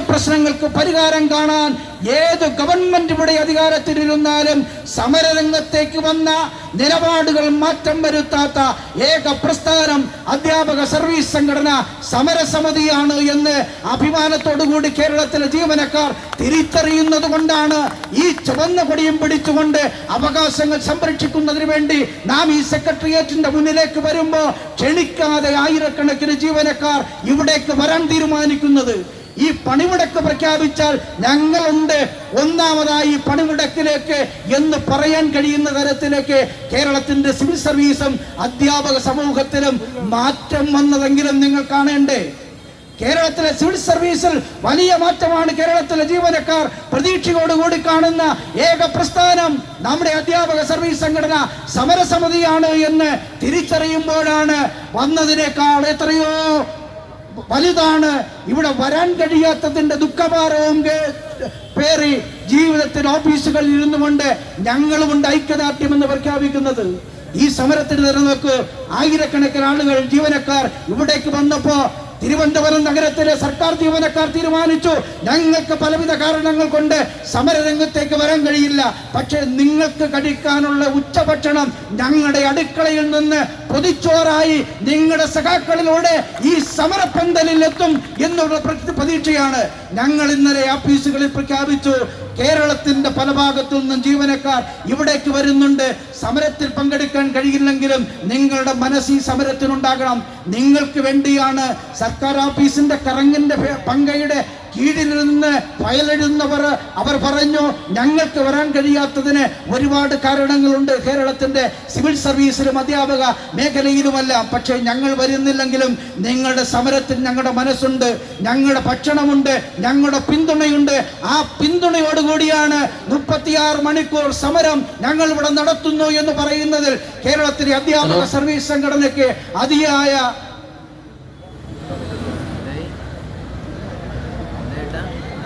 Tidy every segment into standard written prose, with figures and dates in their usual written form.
പ്രശ്നങ്ങൾക്ക് പരിഹാരം കാണാൻ ഏത് ഗവൺമെന്റ് ഇവിടെ അധികാരത്തിലിരുന്നാലും സമരരംഗത്തേക്ക് വന്ന നിലപാടുകൾ മാറ്റം വരുത്താത്ത ഏക പ്രസ്ഥാനം അധ്യാപക സർവീസ് സംഘടന സമരസമിതിയാണ് എന്ന് അഭിമാനത്തോടുകൂടി കേരളത്തിലെ ജീവനക്കാർ തിരിച്ചറിയുന്നത് കൊണ്ടാണ് ഈ ചുവന്ന കൊടിയും പിടിച്ചുകൊണ്ട് അവകാശങ്ങൾ സംരക്ഷിക്കുന്നതിന് വേണ്ടി നാം ഈ സെക്രട്ടേറിയറ്റിന്റെ മുന്നിലേക്ക് വരുമ്പോൾ ക്ഷണിക്കാതെ ആയിരക്കണക്കിന് ജീവനക്കാർ ഇവിടേക്ക് വരാൻ തീരുമാനിക്കുന്നത്. ഈ പണിമുടക്ക് പ്രഖ്യാപിച്ചാൽ ഞങ്ങളുണ്ട് ഒന്നാമതായി പണിമുടക്കിലേക്ക് എന്ന് പറയാൻ കഴിയുന്ന തരത്തിലേക്ക് കേരളത്തിന്റെ സിവിൽ സർവീസും അധ്യാപക സമൂഹത്തിലും മാറ്റം വന്നതെങ്കിലും നിങ്ങൾ കാണേണ്ടേ? കേരളത്തിലെ സിവിൽ സർവീസിൽ വലിയ മാറ്റമാണ് കേരളത്തിലെ ജീവനക്കാർ പ്രതീക്ഷയോടുകൂടി കാണുന്ന ഏക പ്രസ്ഥാനം നമ്മുടെ അധ്യാപക സർവീസ് സംഘടന സമരസമിതിയാണ് എന്ന് തിരിച്ചറിയുമ്പോഴാണ് വന്നതിനേക്കാൾ എത്രയോ വലുതാണ് ഇവിടെ വരാൻ കഴിയാത്തതിന്റെ ദുഃഖഭാരവും പേറി ജീവിതത്തിൽ ഓഫീസുകളിൽ ഇരുന്നുകൊണ്ട് ഞങ്ങളുമുണ്ട് ഐക്യദാർഢ്യം എന്ന് പ്രഖ്യാപിക്കുന്നത്. ഈ സമരത്തിന് നിലനിൽക്ക് ആയിരക്കണക്കിന് ആളുകൾ ജീവനക്കാർ ഇവിടേക്ക് വന്നപ്പോ തിരുവനന്തപുരം നഗരത്തിലെ സർക്കാർ ജീവനക്കാർ തീരുമാനിച്ചു, ഞങ്ങൾക്ക് പലവിധ കാരണങ്ങൾ കൊണ്ട് സമരരംഗത്തേക്ക് വരാൻ കഴിയില്ല, പക്ഷെ നിങ്ങൾക്ക് കഴിക്കാനുള്ള ഉച്ചഭക്ഷണം ഞങ്ങളുടെ അടുക്കളയിൽ നിന്ന് പൊതിച്ചോറായി നിങ്ങളുടെ സഖാക്കളിലൂടെ ഈ സമരപ്പന്തലിൽ എത്തും എന്നുള്ള പ്രതീക്ഷയാണ് ഞങ്ങൾ ഇന്നലെ ഓഫീസുകളിൽ പ്രഖ്യാപിച്ചു. കേരളത്തിന്റെ പല ഭാഗത്തു നിന്നും ജീവനക്കാർ ഇവിടേക്ക് വരുന്നുണ്ട്. സമരത്തിൽ പങ്കെടുക്കാൻ കഴിയില്ലെങ്കിലും നിങ്ങളുടെ മനസ്സ് ഈ സമരത്തിനുണ്ടാകണം. നിങ്ങൾക്ക് വേണ്ടിയാണ് സർക്കാർ ഓഫീസിന്റെ കറങ്ങിന്റെ പങ്കയുടെ കീഴിൽ നിന്ന് ഫയലെഴുതുന്നവർ അവർ പറഞ്ഞു, ഞങ്ങൾക്ക് വരാൻ കഴിയാത്തതിന് ഒരുപാട് കാരണങ്ങളുണ്ട് കേരളത്തിന്റെ സിവിൽ സർവീസിലും അധ്യാപക മേഖലയിലുമല്ല. പക്ഷേ ഞങ്ങൾ വരുന്നില്ലെങ്കിലും നിങ്ങളുടെ സമരത്തിൽ ഞങ്ങളുടെ മനസ്സുണ്ട്, ഞങ്ങളുടെ ഭക്ഷണമുണ്ട്, ഞങ്ങളുടെ പിന്തുണയുണ്ട്. ആ പിന്തുണയോടുകൂടിയാണ് 36 മണിക്കൂർ സമരം ഞങ്ങൾ ഇവിടെ നടത്തുന്നു എന്ന് പറയുന്നതിൽ കേരളത്തിലെ അധ്യാപക സർവീസ് സംഘടനയ്ക്ക്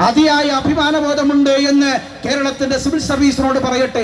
അതിയായ അഭിമാനബോധമുണ്ട് എന്ന് കേരളത്തിന്റെ സിവിൽ സർവീസിനോട് പറയട്ടെ.